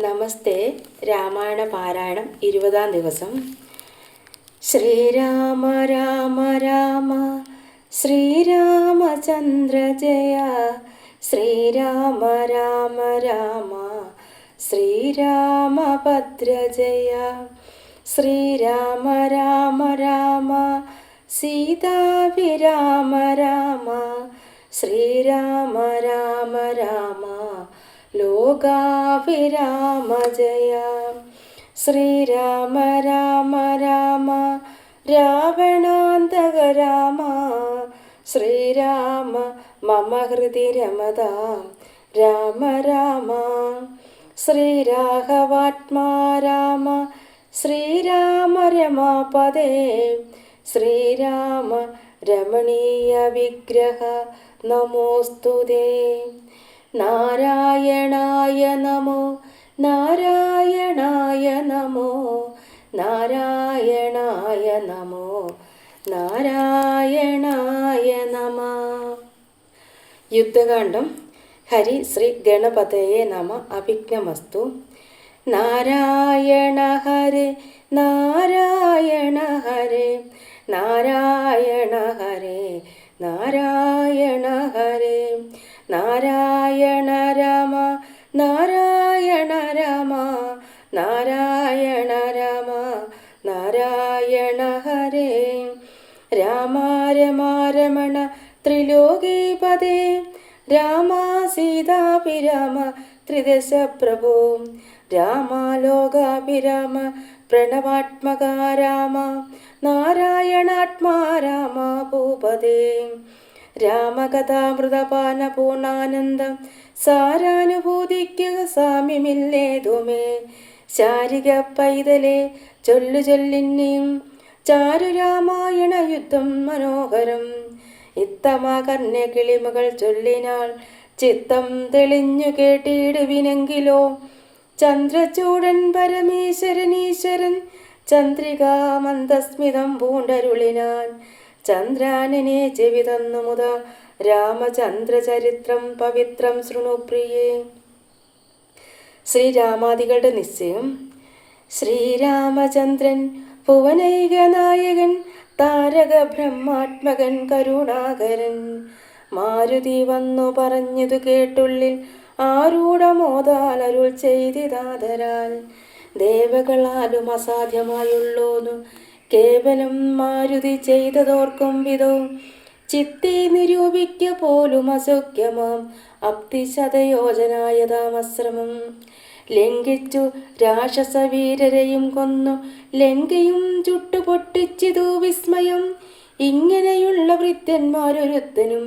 നമസ്തേ. രാമായണ പാരായണം 20-ാം ദിവസം. ശ്രീരാമ രാമ രാമ ശ്രീരാമചന്ദ്ര ജയ. ശ്രീരാമ രാമ രാമ ശ്രീരാമഭദ്ര ജയ. ശ്രീരാമ രാമ രാമ സീതാഭിരാമ രാമ. ശ്രീരാമ രാമ രാമ ലോകാഭിരാമ ജയ. ശ്രീരാമ രാമ രാമ രാവണാന്തക രാമ. ശ്രീരാമ മമ ഹൃദി രമതാം രാമ രാമ. ശ്രീരാഘവാത്മാ രാമ ശ്രീരാമ രമാപദേ. ശ്രീരാമ രമണീയ വിഗ്രഹ നമോസ്തുതേ. നാരായണായ നമോ നാരായണായ നമോ നാരായണായ നമോ നാരായണായ നമ. യുദ്ധകാന്ഡം. ഹരി ശ്രീ ഗണപതയേ നമ. അഭിജ്ഞമസ്തു. നാരായണ ഹരേ നാരായണ ഹരേ നാരായണ ഹരേ നാരായണ ഹരേ. നാരായണ രാമ നാരായണ രാമ നാരായണ രാമ നാരായണ ഹരേ. രാമ രമാരമണ ത്രിലോകീപദേ. രാമ സീതാഭിരാമ ത്രിദശ പ്രഭോ. രാമ ലോകാഭിരാമ പ്രണവാത്മക രാമ നാരായണാത്മാ രാമ ഭൂപദേ. രാമകഥാമൃതപാന പൂർണ്ണാനന്ദം സാരാനുഭൂതിക്കുക സാമ്യമില്ലേതുമേ. ശാരിക പൈതലേ ചൊല്ലു ചൊല്ലിന്നെയും ചാരു രാമായണ യുദ്ധം മനോഹരം. ഇത്തമാ കർണ കിളിമകൾ ചൊല്ലിനാൾ ചിത്തം തെളിഞ്ഞു കേട്ടിടുവിനെങ്കിലോ. ചന്ദ്രചൂടൻ പരമേശ്വരനീശ്വരൻ ചന്ദ്രികാ മന്ദസ്മിതം പൂണ്ടരുളിനാൻ. ചന്ദ്രാനനെ ചെവി തന്നു മുത രാമചന്ദ്രചരിത്രം പവിത്രം ശൃണുപ്രിയേ. ശ്രീരാമാദികളുടെ നിശ്ചയം. ശ്രീരാമചന്ദ്രൻ ഭുവനൈക നായകൻ താരക ബ്രഹ്മാത്മകൻ കരുണാകരൻ. മാരുതി വന്നു പറഞ്ഞതു കേട്ടുള്ളിൽ ആരൂഢമോദാൽ അരുൾ ചെയ്തിതാതരാൽ. ദേവകളാലും അസാധ്യമായുള്ളോന്നു കേവലം മാരുതി ചെയ്തതോർക്കും വിധോ. ചിത്തി നിരൂപിക്ക പോലും അശോക്യമാം അപ്തിശതയോജനായതാമശ്രമം. ലംഘിച്ചു രാക്ഷസവീരരെയും കൊന്നു ലങ്കയും ചുട്ടുപൊട്ടിച്ചിതു വിസ്മയം. ഇങ്ങനെയുള്ള വൃത്യന്മാരൊരുത്തനും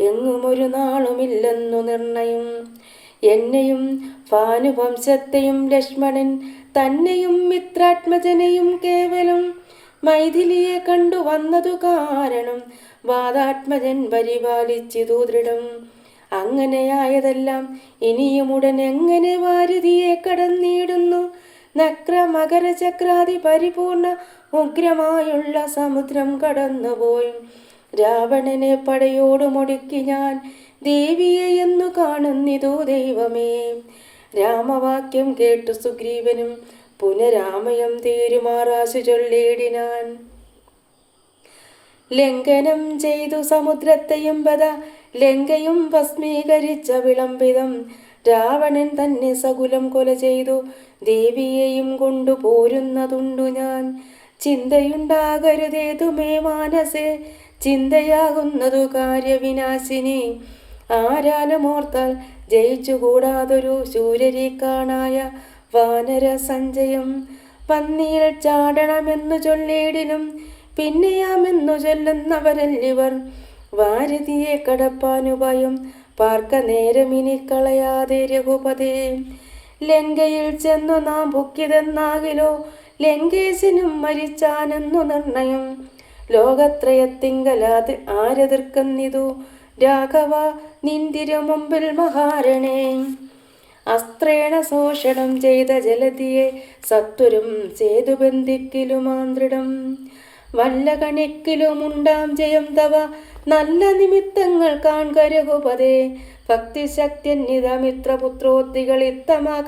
എങ്ങുമൊരു നാളുമില്ലെന്നു നിർണയം. എന്നെയും ഭാനുവംശത്തെയും ലക്ഷ്മണൻ തന്നെയും മിത്രാത്മജനെയും കേവലം മൈഥിലിയെ കണ്ടു വന്നതു കാരണം വാദാത്മജൻ പരിപാലിച്ചിതു ദൃഢം. അങ്ങനെയായതെല്ലാം ഇനിയും ഉടൻ എങ്ങനെ വാരുതിയെ കടന്നിടുന്നു. നക്ര മകര ചക്രാതി പരിപൂർണ ഉഗ്രമായുള്ള സമുദ്രം കടന്നുപോയി. രാവണനെ പടയോട് മുടുക്കി ഞാൻ ദേവിയെ എന്നു കാണുന്നിതു ദൈവമേ. രാമവാക്യം കേട്ടു സുഗ്രീവനും പുനരാമയം തീരുമാറാശു ചൊല്ലിയിടിനാൻ. ലംഘനം ചെയ്തു സമുദ്രത്തെയും ബദ ലങ്കയും ഭസ്മീകരിച്ച വിളംബിതം. രാവണൻ തന്നെ സകുലം കൊല ചെയ്തു ദേവിയെയും കൊണ്ടു പോരുന്നതുണ്ടു ഞാൻ. ചിന്തയുണ്ടാകരുതേതുമേ മാനസേ ചിന്തയാകുന്നതു കാര്യവിനാശിനി. ആരാലുമോർത്താൽ ജയിച്ചുകൂടാതൊരു ശൂരരീക്കാണായ വാനര സഞ്ചയം. പന്നിയിൽ ചാടണമെന്നു ചൊല്ലിയിടിനും പിന്നെയാമെന്നു ചൊല്ലുന്നവരല്ലിവർ. വാരതിയെ കടപ്പാനുഭയം പാർക്ക നേരമിനി കളയാതെ രഘുപതേ. ലങ്കയിൽ ചെന്നു നാം പൊക്കിതെന്നാകിലോ ലങ്കേശനും മരിച്ചാനെന്നു നിർണയം. ലോകത്രയത്തിങ്കലാത് ആരെതിർക്കുന്നിതു രാഘവ നിന്തിരു മുമ്പിൽ മഹാരണേ. അസ്ത്രേണ ശോഷണം ചെയ്ത ജലതിയെ സത്വരും സേതുബന്ധിക്കിലുമാന്ത്രിടം. വല്ല കണിക്കിലുമുണ്ടാം ജയം തവ നല്ല നിമിത്തങ്ങൾ കാൺക രഘുപതേ. ഭക്തിശക്തിയന്യതമിത്രപുത്രോത്തികൾ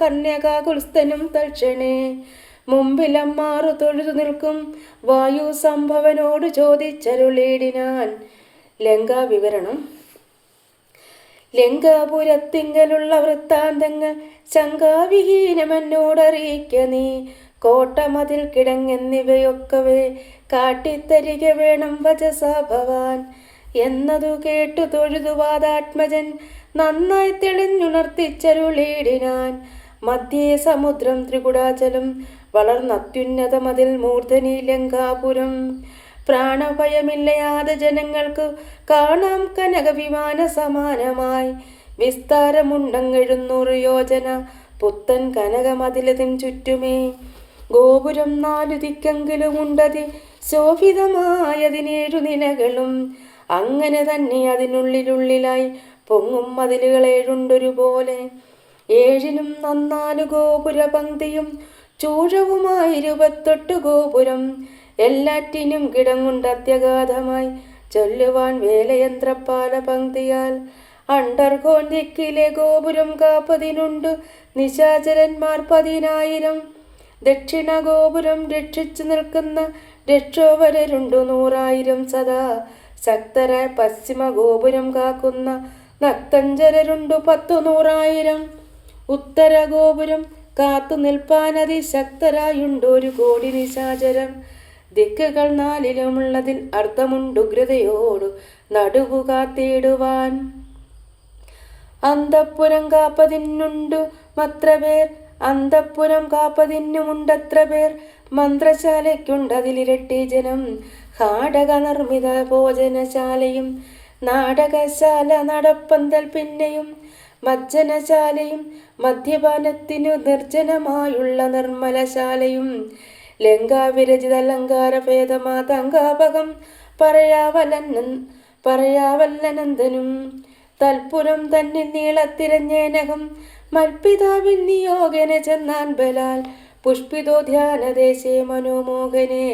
കന്യകാകുൽസ്ഥനും തൽക്ഷണേ മുമ്പിലമ്മാറു തൊഴുതു നിൽക്കും വായു സംഭവനോട് ചോദിച്ചരുളേടിനാൻ. ലങ്കാവിവരണം. ലങ്കാപുരത്തിങ്കലുള്ള വൃത്താന്തങ്ങൾ ശങ്കാവിഹീനമെന്നോടറിയിക്ക നീ. കോട്ടമതിൽ കിടങ്ങെന്നിവയൊക്കവേ കാട്ടിത്തരിക വേണം വചസാ ഭവാൻ. എന്നതു കേട്ടു തൊഴുതു വാദാത്മജൻ നന്നായി തെളിഞ്ഞുണർത്തിച്ചരുളേടിനാൻ. മധ്യേ സമുദ്രം ത്രികുടാചലം വളർന്നത്യുന്നതമതിൽ മൂർധനി ലങ്കാപുരം. പ്രാണഭയമില്ലയാതെ ജനങ്ങൾക്കു കാണാം കനകവിമാന സമാനമായി. വിസ്താരമുണ്ടങ്ങെഴുന്നൂറ് യോജന പുത്തൻ കനകമതിലതിൻ ചുറ്റുമേ. ഗോപുരം 4 ദിക്കെങ്കിലുമുണ്ടതി ശോഭിതമായതിനേഴു നിലകളും. അങ്ങനെ തന്നെ അതിനുള്ളിലായി പൊങ്ങും മതിലുകൾ 7 ഏഴിലും 14 ഗോപുര പങ്ക്തിയും ചൂഴവുമായി 28 ഗോപുരം. എല്ലാറ്റിനും കിടങ്ങുണ്ട് അത്യഗാധമായി ചൊല്ലുവാൻ വേലയന്ത്രപ്പാല പങ്ക്തിയാൽ. അണ്ടർകോൺ ദിക്കിലെ ഗോപുരം കാപ്പതിനുണ്ട് നിശാചരന്മാർ 10,000. ദക്ഷിണ ഗോപുരം രക്ഷിച്ചു നിൽക്കുന്ന രക്ഷോവരരുണ്ട് 100,000 സദാ ശക്തരായ. പശ്ചിമ ഗോപുരം കാക്കുന്ന നക്തഞ്ചരരുണ്ട് 10,100,000. ഉത്തര ഗോപുരം കാത്തു നിൽപ്പാനതിശക്തരായുണ്ട് 1 കോടി നിശാചരം. ദിക്കുകൾ 4ലുമുള്ളതിൽ അർത്ഥമുണ്ടുഗ്രതയോടു നടുവു കാത്തിടുവാൻ. അന്തഃപുരം കാപ്പതിനുണ്ട് മത്രപേർ, അന്തഃപുരം കാപ്പതിനുമുണ്ടത്ര പേർ. മന്ത്രശാലയ്ക്കുണ്ടതിലിരട്ടി ജനം. ഹാടക നിർമ്മിത ഭോജനശാലയും നാടകശാല നടപ്പന്തൽ പിന്നെയും മജ്ജനശാലയും മദ്യപാനത്തിനു നിർജ്ജനമായുള്ള നിർമ്മലശാലയും. ലങ്കാവിരചിത അലങ്കാര ഭേദമാതങ്കാപകം പറയാവല്ലനന്ദനും. തൽപുരം തന്നിൽ നീളത്തിരഞ്ഞേനകം മൽപിതാവിൻ നിയോഗന ചെന്നാൻ ബലാൽ. പുഷ്പിതോ ധ്യാനദേശേ മനോമോഹനെ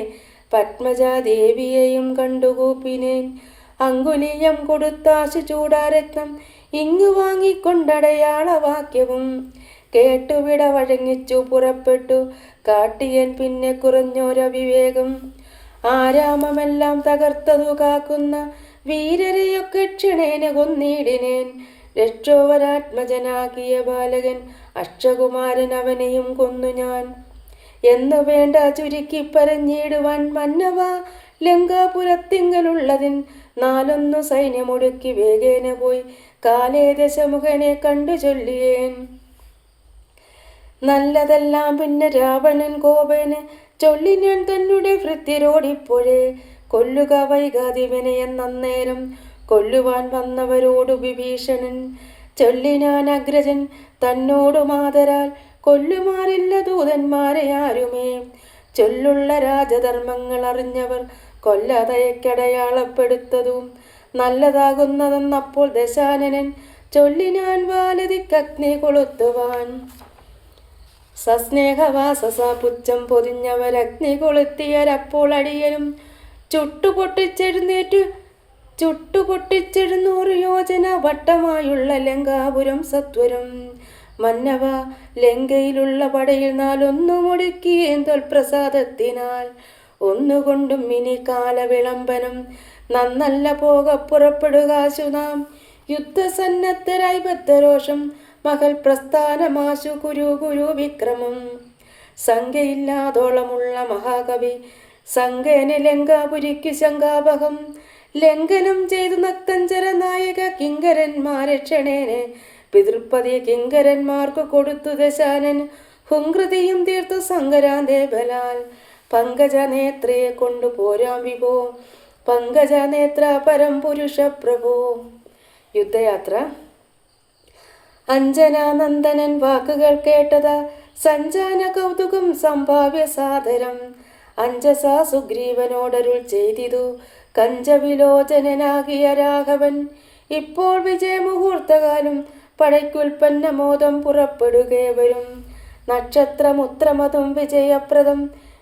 പത്മജാദേവിയെയും കണ്ടുകൂപ്പിനേൻ. അങ്കുലീയം കൊടുത്താശു ചൂടാരത്നം ഇങ്ങു വാങ്ങിക്കൊണ്ടടയാളവാക്യവും. കേട്ടുവിട വഴങ്ങിച്ചു പുറപ്പെട്ടു കാട്ടിയൻ പിന്നെ കുറഞ്ഞോരവിവേകം. ആരാമമെല്ലാം തകർത്തതു കാക്കുന്ന വീരരെയൊക്കെ ക്ഷണേന കൊന്നിടിനേൻ. രക്ഷോവരാത്മജനാകിയ ബാലകൻ അക്ഷകുമാരൻ അവനെയും കൊന്നു ഞാൻ. എന്നു വേണ്ട ചുരുക്കി പറഞ്ഞിടുവാൻ മന്നവ ലങ്കാപുരത്തിങ്കലുള്ളതിൻ 4 സൈന്യമൊടുക്കി വേഗേന പോയി കാലേ ദശമുഖനെ കണ്ടു ചൊല്ലിയേൻ. നല്ലതെല്ലാം പിന്നെ രാവണൻ കോപേന് ചൊല്ലിനാൻ തന്നെ ഭൃത്യരോടിപ്പോഴേ. കൊല്ലുക വൈകാതിവനെ എന്നേരം കൊല്ലുവാൻ വന്നവരോടു വിഭീഷണൻ. ചൊല്ലിനാൻ അഗ്രജൻ തന്നോടു മാതരാൽ കൊല്ലുമാറില്ല ദൂതന്മാരെ ആരുമേ. ചൊല്ലുള്ള രാജധർമ്മങ്ങൾ അറിഞ്ഞവർ കൊല്ലതയക്കടയാളപ്പെടുത്തതും നല്ലതാകുന്നതെന്നപ്പോൾ ദശാനനൻ ചൊല്ലിനാൻ വാലതിക്കഗ്നി കൊളുത്തുവാൻ. സസ്നേഹവാസസ പുച്ഛം പൊതിഞ്ഞവരഗ്നി കൊളുത്തിയരപ്പോൾ അടിയനും ചുട്ടുപൊട്ടിച്ചെഴുന്നൂറ് യോജന വട്ടമായുള്ള ലങ്കാപുരം സത്വരം. മന്നവ ലങ്കയിലുള്ള പടയിൽ 4 മുടുക്കിയേൻ തൊൽപ്രസാദത്തിനാൽ. ഒന്നുകൊണ്ടും ഇനി കാലവിളംബനം നന്നല്ല പോക പുറപ്പെടുകാശു നാം. യുദ്ധസന്നദ്ധരായി ബദ്ധരോഷം മകൾ പ്രസ്ഥാനമാശു കുരു വിക്രമം. സംഖ്യയില്ലാതോളമുള്ള മഹാകവി സംഖ്യന് ലങ്കാപുരിക്കു ശങ്കാപകം. ലംഘനം ചെയ്തു നക്തഞ്ചര നായക കിങ്കരന്മാരെ ക്ഷണേനെ പിതൃപ്പതി കിങ്കരന്മാർക്കു കൊടുത്തു ദശാനൻ. ഹുങ്കൃതിയും തീർത്തു സങ്കരാന്തേ ബലാൽ. പങ്കജനേത്രയെ കൊണ്ടു പോരാം വിഭോ പങ്കജനേത്ര പരം പുരുഷ പ്രഭോ. യുദ്ധയാത്ര. അഞ്ജനാനന്ദനൻ വാക്കുകൾ കേട്ടതാ സഞ്ജാന കൗതുകം സംഭാവ്യ സാദരം. അഞ്ജസാ സുഗ്രീവനോടരുൾ ചെയ്തിതു കഞ്ചവിലോചനാകിയ രാഘവൻ. ഇപ്പോൾ വിജയമുഹൂർത്തകാലം പടയ്ക്കുൽപ്പന്നമോദം പുറപ്പെടുകേവരും. നക്ഷത്രമുത്രമതും വിജയപ്രദം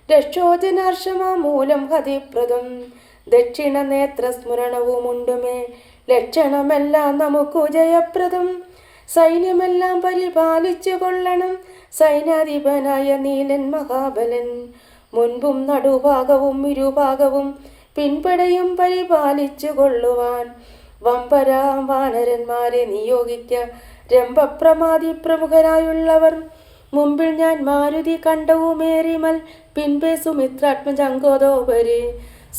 രക്ഷോജനാർഷമാ മൂലം ഹതിപ്രദം. ദക്ഷിണ നേത്ര സ്മരണവുമുണ്ടുമേ ലക്ഷണമെല്ലാം നമുക്കു ജയപ്രദം. സൈന്യമെല്ലാം പരിപാലിച്ചു കൊള്ളണം സൈന്യാധിപനായ നീലൻ മഹാബലൻ. മുൻപും നടുഭാഗവും ഇരുഭാഗവും പിൻപടയും പരിപാലിച്ചു കൊള്ളുവാൻ വമ്പരാം വാനരന്മാരെ നിയോഗിക്ക. രംഭപ്രമാദി പ്രമുഖരായുള്ളവർ മുമ്പിൽ ഞാൻ മാരുതി കണ്ടവുമേറിമൽ, പിൻപേ സുമിത്രാത്മജങ്കോദോപരി.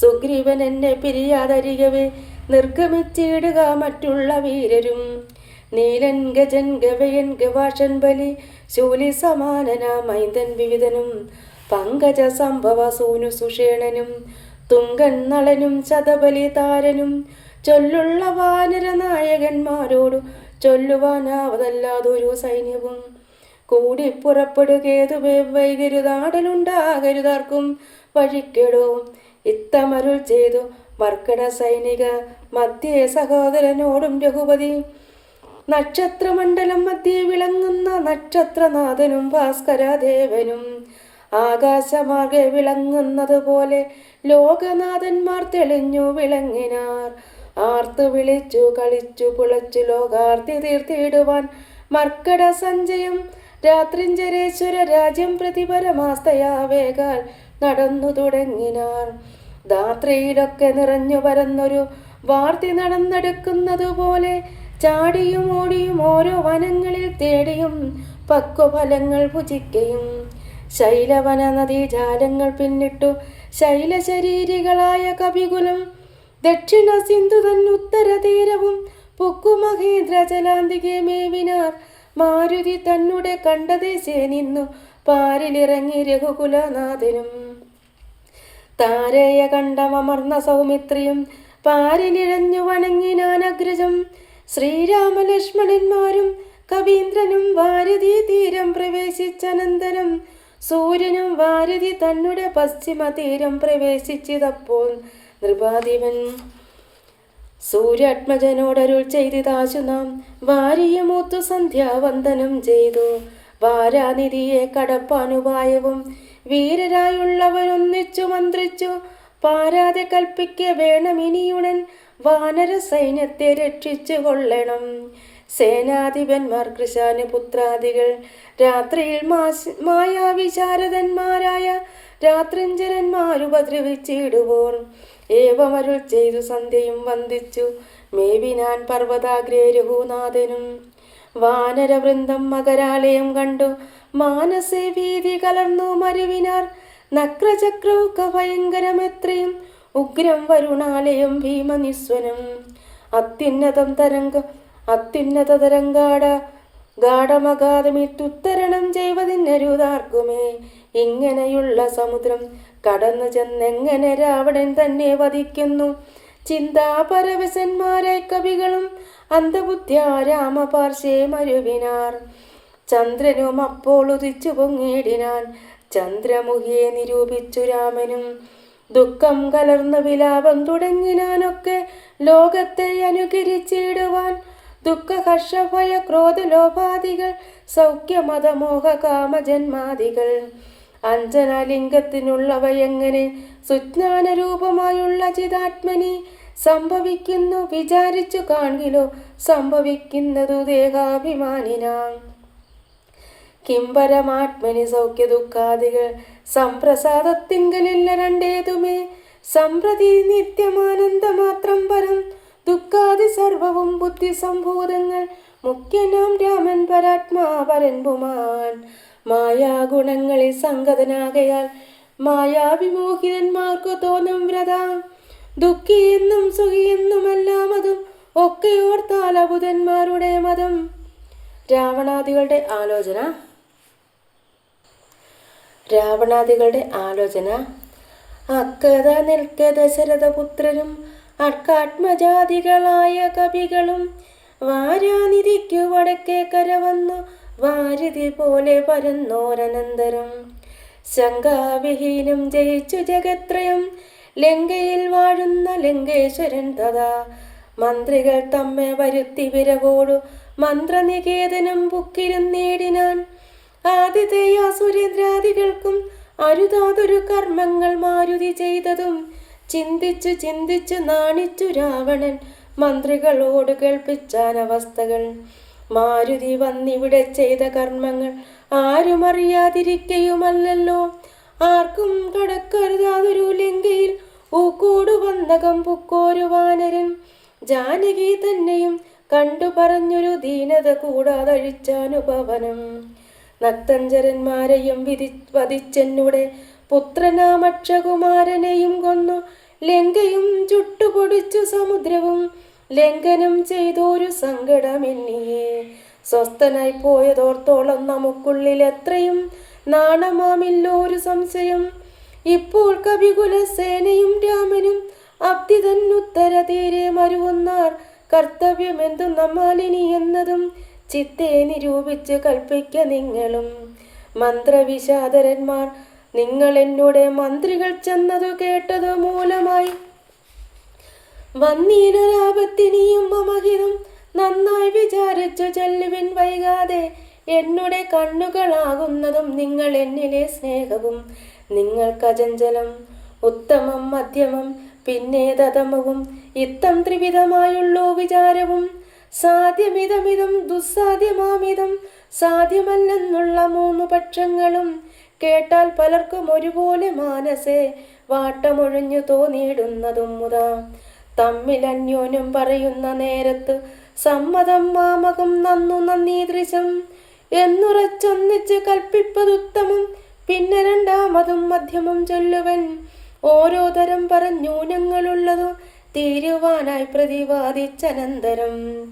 സുഗ്രീവൻ എന്നെ പിരിയാതരികവേ നിർഗമിച്ചിടുക മറ്റുള്ള വീരരും. നീലൻ ഗജൻ ഗവയൻ ഗവാഷൻ ബലി ശൂലി സമാനന മൈന്ദൻ വിവിധനും പങ്കജ സംഭവ സൂനു സുഷേണനും തുങ്കൻ നളനും ശതബലി താരനും ചൊല്ലുള്ള വാനര നായകന്മാരോടു ചൊല്ലുവാനാവതല്ലാതൊരു സൈന്യവും കൂടി പുറപ്പെടുകേതുവേ വൈകരുതാടലുണ്ടാകരുതാർക്കും വഴിക്കെടോ. ഇത്തമരുൾ ചെയ്തു മർക്കട സൈനിക മധ്യേ സഹോദരനോടും രഘുപതി. നക്ഷത്രമണ്ഡലം മധ്യേ വിളങ്ങുന്ന നക്ഷത്രനാഥനും ഭാസ്കരദേവനും ആകാശമാർഗെ വിളങ്ങുന്നത് പോലെ ലോകനാഥന്മാർ തെളിഞ്ഞു വിളങ്ങിനാർ. ആർത്തു വിളിച്ചു കളിച്ചു പുളച്ചു ലോകാർത്തി തീർത്തിടുവാൻ മർക്കട സഞ്ജയം രാത്രിഞ്ചരേശ്വര രാജ്യം പ്രതിപരമാസ്തയാവേകാൽ നടന്നു തുടങ്ങിനാർ. ധാത്രിയിലൊക്കെ നിറഞ്ഞു പരന്നൊരു വാർത്തി നടന്നെടുക്കുന്നതുപോലെ ചാടിയും ഓടിയും ഓരോ വനങ്ങളിൽ തേടിയും പക്വഫലങ്ങൾ ഭുജിക്കയും ശൈലവന നദീജാലങ്ങൾ പിന്നിട്ടു ശൈലശരീരികളായ കവികുലം ദക്ഷിണ സിന്ധു തന്നുത്തര തീരവും പുക്കുമഹേന്ദ്ര ജലാന്തികെ മേവിനാർ. മാരുതി തന്നെ കണ്ടദേശേ നിന്നു പാരിലിറങ്ങി രഘുകുലനാഥനും താരേയ കണ്ടമർന്ന സൗമിത്രിയും പാരിലിഴഞ്ഞു വണങ്ങിനാനഗ്രജം. ശ്രീരാമലക്ഷ്മണന്മാരും കവീന്ദ്രനും വാരധി തീരം പ്രവേശിച്ചനന്തരം സൂര്യനും വാരധി തന്നെ പശ്ചിമ തീരം പ്രവേശിച്ചതപ്പോൾ നൃപാധിപൻ സൂര്യാത്മജനോടരുൾ ചെയ്തിതാശു നാം വാരിയമൂത്തു സന്ധ്യാവന്ദനം ചെയ്തു. വാരാനിധിയെ കടപ്പാനുപായവും വീരരായുള്ളവരൊന്നിച്ചു മന്ത്രിച്ചു പാരാതെ കൽപ്പിക്ക വേണമിനിയുടൻ വാനര സൈന്യത്തെ രക്ഷിച്ചു കൊള്ളണം. സേനാധിപന്മാർ കൃശാനുപുത്രാദികൾ രാത്രിയിൽ മായാവിശാരദന്മാരായ രാത്രിഞ്ചരന്മാരുപദ്രവിച്ചിടുവോർ ഏവമരുൾ ചെയ്തു സന്ധ്യയും വന്ദിച്ചു മേവിനാൻ പർവ്വതാഗ്രേ രഘുനാഥനും. വാനരവൃന്ദം മകരാലയം കണ്ടു മാനസേ ഭീതി കലർന്നു മരുവിനാർ. നക്രചക്രൗക ഭയങ്കരമെത്രയും ഉഗ്രം വരുണാലയം ഭീമനിസ്വനം. അത്യുന്നത തരംഗാട ഗാഠമഗാധമിട്ടുത്തരണം ചെയ്വതിനരുതാർക്കുമേ. ഇങ്ങനെയുള്ള സമുദ്രം കടന്നു ചെന്നെങ്ങനെ രാവണൻ തന്നെ വധിക്കുന്നു. ചിന്താപരവശന്മാരായ കവികളും അന്ധബുദ്ധ്യ രാമപാർശ്വേ മരുവിനാർ. ചന്ദ്രനും അപ്പോൾ ഉദിച്ചു പൊങ്ങിയിടിനാൻ. ചന്ദ്രമുഖിയെ നിരൂപിച്ചു രാമനും ദുഃഖം കലർന്നു വിലാപം തുടങ്ങിനാനൊക്കെ ലോകത്തെ അനുകരിച്ചിടുവാൻ. ദുഃഖ ഹർഷ ഭയ ക്രോധ ലോഭാദികൾ സൗഖ്യമതമോഹ കാമജന്മാദികൾ അഞ്ജനാലിംഗത്തിനുള്ളവയെങ്ങനെ സുജ്ഞാനരൂപമായുള്ള ചിതാത്മനി സംഭവിക്കുന്നു വിചാരിച്ചു കാണിലോ സംഭവിക്കുന്നതു ദേഹാഭിമാനിനാം. കിംപരമാത്മനി സൗഖ്യ ദുഃഖാദികൾ സംപ്രസാദത്തിങ്കലില്ല രണ്ടേതുമേ. സംപ്രതി നിത്യമാനന്ദമാത്രം പരം ദുഃഖാദി സർവവും ബുദ്ധിസംഭൂതങ്ങൾ. മുഖ്യനാം രാമൻ പരാത്മാ പരൻപുമാൻ മായാഗുണങ്ങളിൽ സംഗതനാകയാൽ മായാവിമോഹിതന്മാർക്കു തോന്നും വ്രതാം. ദുഃഖിയെന്നും സുഖിയെന്നുമെല്ലാം അതും ഒക്കെ ഓർത്താൽ അബുധന്മാരുടെ മതം. രാവണാദികളുടെ ആലോചന. അക്കഥ നിൽക്ക ദശരഥപുത്രനും അർക്കാത്മജാതികളായ കവികളും വാരാനിധിക്കു വടക്കേ കരവന്നു വാരിധി പോലെ പരന്നോരനന്തരം. ശങ്കാവിഹീനം ജയിച്ചു ജഗത്രയം ലങ്കയിൽ വാഴുന്ന ലങ്കേശ്വരൻ തഥാ. മന്ത്രികൾ തമ്മെ വരുത്തി വിരവോടു മന്ത്രനികേതനം പുക്കിരുന്നേടിനാൻ. ആതിഥേയ സുരേന്ദ്രാദികൾക്കും അരുതാതൊരു കർമ്മങ്ങൾ മാരുതി ചെയ്തതും ചിന്തിച്ചു നാണിച്ചു രാവണൻ മന്ത്രികളോട് കേൾപ്പിച്ചാനവസ്ഥകൾ. മാരുതി വന്നിവിടെ ചെയ്ത കർമ്മങ്ങൾ ആരും അറിയാതിരിക്കയുമല്ലോ. ആർക്കും കടക്കരുതാതൊരു ലങ്കയിൽ ഊക്കോട് വന്നകം പുക്കോരു വാനരൻ. ജാനകി തന്നെയും കണ്ടു പറഞ്ഞൊരു ദീനത കൂടാതഴിച്ചാനുപവനം. നക്തഞ്ചരന്മാരെയും വധിച്ചെന്നുടെ പുത്രനാമക്ഷകുമാരനെയും കൊന്നു. ലങ്കയും ചുട്ടുപൊടിച്ചു സമുദ്രവും ലംഘനം ചെയ്തോരു സങ്കടമെന്നിയെ. സ്വസ്ഥനായി പോയതോർത്തോളം നമുക്കുള്ളിൽ എത്രയും നാണമാമില്ലോരു സംശയം. ഇപ്പോൾ കവികുല സേനയും രാമനും അബ്ദി തന്നുത്തര തീരെ മരുവന്നാർ. കർത്തവ്യമെന്തു നമ്മാലിനി എന്നതും ചിത്തെ നിരൂപിച്ച് കൽപ്പിക്ക നിങ്ങളും. മന്ത്രവിഷാദരന്മാർ നിങ്ങൾ എന്നോട് മന്ത്രികൾ ചെന്നതു കേട്ടതു മൂലമായി വന്നീനൊരാപത്തിനിയും മമഹിതം നന്നായി വിചാരിച്ചു ചൊല്ലുവിൻ വൈകാതെ. എന്നുടെ കണ്ണുകളാകുന്നതും നിങ്ങൾ എന്നിലെ സ്നേഹവും നിങ്ങൾക്കചഞ്ചലം. ഉത്തമം മധ്യമം പിന്നെ തതമവും ഇത്തം ത്രിവിധമായുള്ളോ വിചാരവും. സാധ്യമിതമിതം ദുസ്സാധ്യമാമിതം സാധ്യമല്ലെന്നുള്ള മൂന്നു പക്ഷങ്ങളും കേട്ടാൽ പലർക്കും ഒരുപോലെ മാനസേ വാട്ടമൊഴിഞ്ഞു തോന്നിയിടുന്നതും മുതാ. തമ്മിൽ അന്യോന്യം പറയുന്ന നേരത്ത് സമ്മതം മാമകം നന്നു നന്ദീദൃശം എന്നുറച്ചൊന്നിച്ച് കൽപ്പിപ്പതുത്തമം. പിന്നെ രണ്ടാമതും മധ്യമം ചൊല്ലുവൻ. ഓരോ തരം പറഞ്ഞൂനങ്ങളുള്ളതു തീരുവാനായി പ്രതിവാദിച്ചനന്തരം.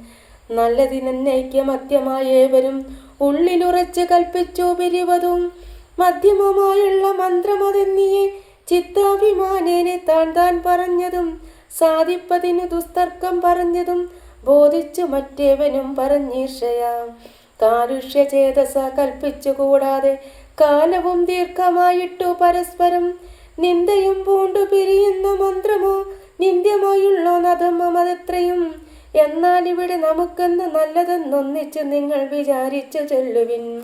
നല്ലതിനേക്ക് മധ്യമായേവരും ഉള്ളിലുറച്ച് കൽപ്പിച്ചു പിരിവതും. മധ്യമമായുള്ള മന്ത്രമതെന്നിയെ ചിത്താഭിമാനേനെ താൻ പറഞ്ഞതും സാധിപ്പതിനു ദുസ്തർക്കം പറഞ്ഞതും ബോധിച്ചു മറ്റേവനും പറഞ്ഞീർഷയാ. കാലുഷ്യ ചേതസ കൽപ്പിച്ചു കൂടാതെ കാലവും ദീർഘമായിട്ടു പരസ്പരം നിന്ദയും പൂണ്ടു പിരിയുന്ന മന്ത്രമോ നിന്ദ്യമായുള്ളോ നദമതത്രയും. എന്നാൽ ഇവിടെ നമുക്കെന്ന് നല്ലതെന്നൊന്നിച്ച് നിങ്ങൾ വിചാരിച്ചു ചൊല്ലുവിൻ.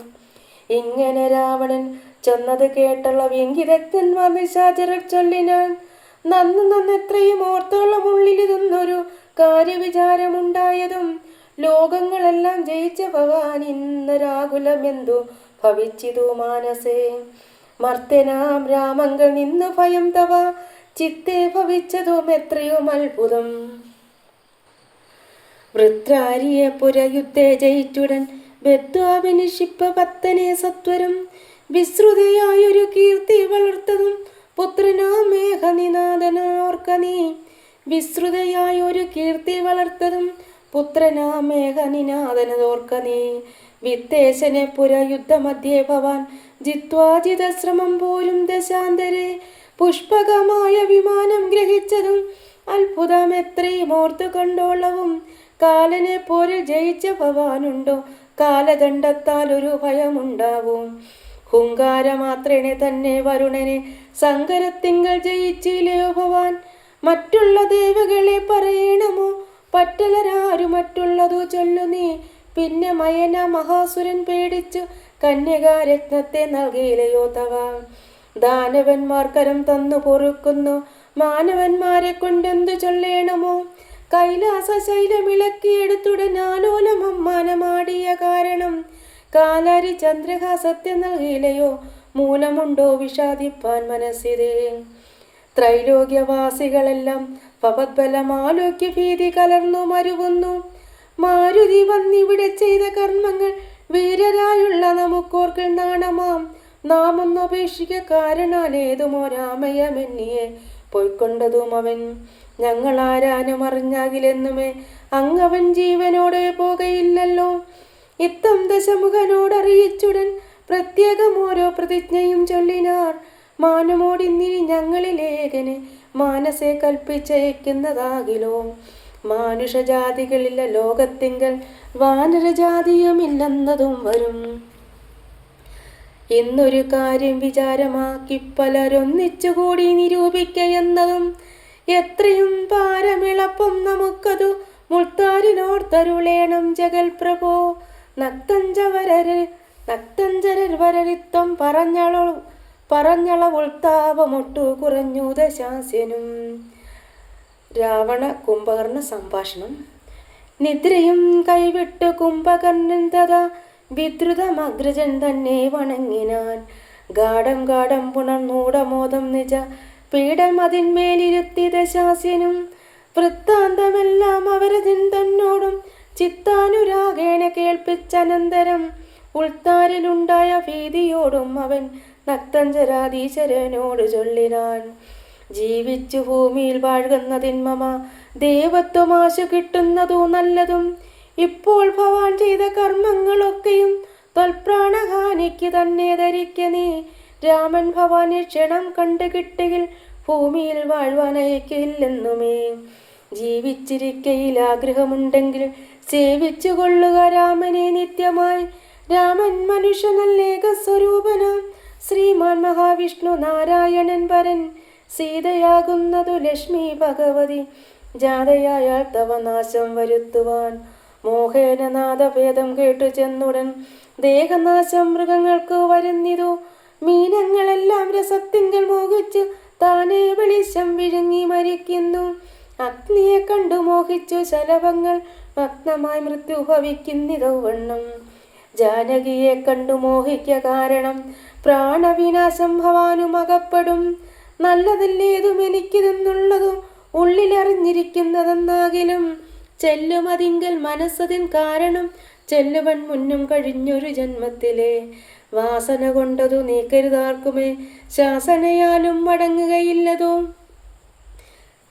ഇങ്ങനെ രാവണൻ ചെന്നത് കേട്ടുള്ള വിംഗിതജ്ഞന്മാർ നിശാചര ചൊല്ലിനാൻ. നന്നെത്രയും ഓർത്തോളം ഉള്ളിലിരുന്നൊരു കാര്യവിചാരമുണ്ടായതും ലോകങ്ങളെല്ലാം ജയിച്ച ഭവാൻ ഇന്നൊരാകുലമെന്തു ഭവിച്ചിതു മാനസേ. മർത്യനാം രാമങ്ങൾ നിന്ന് ഭയം തവ ചിത്തെ ഭവിച്ചതും എത്രയും അത്ഭുതം. വൃത്രാരിയെ പുരയുദ്ധേ ജയിച്ചുടൻ ബദ്ധ്വാവിനിഷിപ്പ പത്തനെ സത്വരം. വിശ്രുതയായൊരു കീർത്തി വളർത്തതും പുത്രനാം മേഘനിനാഥനോർക്ക നീ. വിശ്രുതയായൊരു കീർത്തി വളർത്തതും പുത്രനാം മേഘനിനാഥനോർക്ക നീ. വിത്തേശനെ പുരയുദ്ധമധ്യേ ഭവാൻ ജിത്വാജിതശ്രമം പോലും ദശാന്തരെ. പുഷ്പകമായ വിമാനം ഗ്രഹിച്ചതും അത്ഭുതം എത്രയും ഓർത്തു കണ്ടോളവും. കാലനെ പോരിൽ ജയിച്ച ഭവാനുണ്ടോ കാലദണ്ഡത്താൽ ഒരു ഭയമുണ്ടാവും. ഹുങ്കാരമാത്രേണെ തന്നെ വരുണനെ സങ്കരത്തിങ്കൽ ജയിച്ചില്ലയോ ഭവാൻ. മറ്റുള്ള ദേവകളെ പറയണമോ പറ്റലരാരു മറ്റുള്ളതു ചൊല്ലു നീ. പിന്നെ മയന മഹാസുരൻ പേടിച്ചു കന്യകാരത്നത്തെ നൽകിയില്ലയോ തവ. ദാനവന്മാർ കരം തന്നു പൊറുക്കുന്നു മാനവന്മാരെ കൊണ്ടെന്തു ചൊല്ലേണമോ. കൈലാസ ശൈലമിളക്കിയെടുത്തുടനാലോലം അമ്മാനമാടിയ കാരണം കാലാരി ചന്ദ്രഹാസത്തെ നൽകിയില്ലയോ. മൂലമുണ്ടോ വിഷാദിപ്പാൻ മനസ്സിതേ. ത്രൈലോക്യവാസികളെല്ലാം ഭവദ്ബലമാലോക്യ ഭീതി കലർന്നു മരുവുന്നു. മാരുതി വന്നിവിടെ ചെയ്ത കർമ്മങ്ങൾ വീരരായുള്ള നമുക്കോർക്കിൽ നാണമാം. നാം ഒന്നപേക്ഷിക്ക കാരണാലേതുമോ രാമയമെന്നിയെ പൊയ്ക്കൊണ്ടതും അവൻ. ഞങ്ങളാരാനും അറിഞ്ഞാകിലെന്നുമേ അങ്ങവൻ ജീവനോടെ പോകയില്ലല്ലോ. ഇത്തം ദശമുഖനോടറിയിച്ചുടൻ പ്രത്യേകം ഓരോ പ്രതിജ്ഞയും ചൊല്ലിനാർ. മാനമോടിന്നിനി ഞങ്ങളിലേകന് മാനസെ കൽപ്പിച്ചയക്കുന്നതാകിലോ. മാനുഷജാതികളില്ല ലോകത്തിങ്കൽ വാനരജാതിയുമില്ലെന്നതും വരും. ഇന്നൊരു കാര്യം വിചാരമാക്കി പലരൊന്നിച്ചുകൂടി നിരൂപിക്കയെന്നതും എത്രയും പാരമിളപ്പം നമുക്കതു മുൾത്താരിനോർത്തരുളേണം ജഗൽ പ്രഭോ. നക്തഞ്ചരർ വരരിത്വം പറഞ്ഞളവുൾത്താപമൊട്ടു കുറഞ്ഞു ദശാസ്യനും. രാവണ കുംഭകർണ സംഭാഷണം. നിദ്രയും കൈവിട്ടു കുംഭകർണൻ തഥാ വിദ്രുതമഗ്രജൻ തന്നെ വണങ്ങിനാൻ. ഗാഠം ഗാഠം പുണർന്നൂടമോദം നിജ പീഠം അതിന്മേലിരുത്തി ദശാസ്യനും. വൃത്താന്തമെല്ലാം അവരതിൻ തന്നോടും ചിത്താനുരാഗേണ കേൾപ്പിച്ചനന്തരം ഉൾത്താരിലുണ്ടായ ഭീതിയോടും അവൻ നക്തഞ്ചരാധീശ്വരനോട് ചൊല്ലിനാൻ. ജീവിച്ചു ഭൂമിയിൽ വാഴുന്നതിൻ മമ ദേവത്വമാശു കിട്ടുന്നതു നല്ലതും. ഇപ്പോൾ ഭവാൻ ചെയ്ത കർമ്മങ്ങളൊക്കെയും ത്വൽപ്രാണഹാനിക്ക് തന്നെ ധരിക്ക നീ. രാമൻ ഭവാനെ ക്ഷണം കണ്ടു കിട്ടുകിൽ ഭൂമിയിൽ വാഴ്വാനയക്കില്ലെന്നുമേ. ജീവിച്ചിരിക്കയിൽ ആഗ്രഹമുണ്ടെങ്കിൽ സേവിച്ചു കൊള്ളുക രാമനെ നിത്യമായി. രാമൻ മനുഷ്യനല്ലേക സ്വരൂപനാം ശ്രീമാൻ മഹാവിഷ്ണു നാരായണൻ വരൻ. സീതയാകുന്നതു ലക്ഷ്മി ഭഗവതി ജാതയായാൽ തവ നാശം വരുത്തുവാൻ. മോഹേന നാദഭേദം കേട്ടു ചെന്നുടൻ ദേഹനാശം മൃഗങ്ങൾക്ക് വരുന്നിതു. മീനങ്ങളെല്ലാം രസത്തിങ്കൽ മോഹിച്ചു താനേ വെളിച്ചം വിഴുങ്ങി മരിക്കുന്നു. അഗ്നിയെ കണ്ടു മോഹിച്ചു ശലഭങ്ങൾ ഭഗ്നമായി മൃത്യു ഭവിക്കുന്നിതവണ്ണം. ജാനകിയെ കണ്ടു മോഹിക്ക കാരണം പ്രാണവിനാശം ഭവാനും അകപ്പെടും. നല്ലതല്ലേതും എനിക്കിതെന്നുള്ളതും ഉള്ളിലറിഞ്ഞിരിക്കുന്നതെന്നാകിലും ചെല്ലുമതിങ്കൽ മനസ്സതിൻ കാരണം ചെല്ലുവൻ മുന്നും കഴിഞ്ഞൊരു ജന്മത്തിലെ. വാസന കൊണ്ടതു നീക്കരുതാർക്കുമേ ശാസനയാലും മടങ്ങുകയില്ലതോ.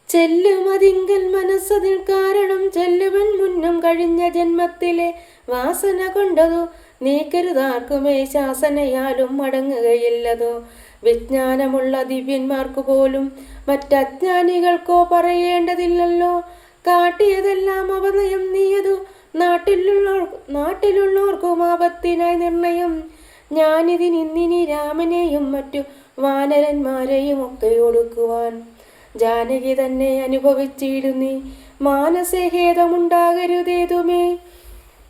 ചെല്ലുമതിങ്കൽ മനസ്സതിൻ കാരണം ചെല്ലുവൻ മുന്നും കഴിഞ്ഞ ജന്മത്തിലെ. വാസന കൊണ്ടതു നീക്കരുതാർക്കുമേ ശാസനയാലും മടങ്ങുകയില്ലതോ. വിജ്ഞാനമുള്ള ദിവ്യന്മാർക്കു പോലും മറ്റജ്ഞാനികൾക്കോ പറയേണ്ടതില്ലല്ലോ. കാട്ടിയതെല്ലാം അവനയം നീയതു നാട്ടിലുള്ളവർക്കും ആപത്തിനായി നിർണയം. ഞാനിതിനിന്നിനി രാമനെയും മറ്റു വാനരന്മാരെയും ഒക്കെ ഒടുക്കുവാൻ. ജാനകി തന്നെ അനുഭവിച്ചിടുന്നീ മാനസേ ഹേതമുണ്ടാകരുതേതുമേ.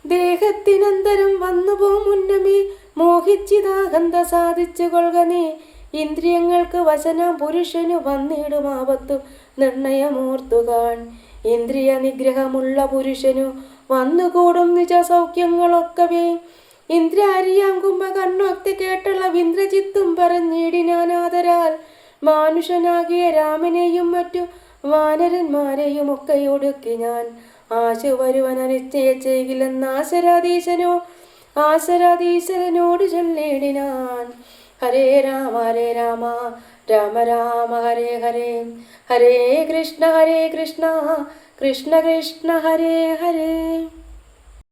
ദേഹത്തിനന്തരം വന്നുപോ മുന്നമേ മോഹിച്ചിതാകന്ത സാധിച്ചു കൊള്ളുക നീ. ഇന്ദ്രിയങ്ങൾക്ക് വശനാം പുരുഷനു വന്നിടും ആപത്തു നിർണയമോർത്തുകാൺ. ഇന്ദ്രിയ നിഗ്രഹമുള്ള പുരുഷനു വന്നുകൂടും നിജ സൗഖ്യങ്ങളൊക്കവേ. ഇന്ദ്രാരിയാം കുംഭകർണോക്തി കേട്ടുള്ള വിന്ദ്രജിത്തും പറഞ്ഞിടിനാനാദരാൽ. മാനുഷനാകിയ രാമനെയും മറ്റു വാനരന്മാരെയും ഒക്കെ ഒടുക്കി ഞാൻ. ആശു വരുവൻ അനിശ്ചയ ചെയ്യില്ലെന്ന് ആശരാധീശ്വരനോട് ചൊല്ലിടിനാൻ. ഹരേ രാമ രാമ രാമ ഹരേ ഹരേ. ഹരേ കൃഷ്ണ കൃഷ്ണ കൃഷ്ണ ഹരേ ഹരേ.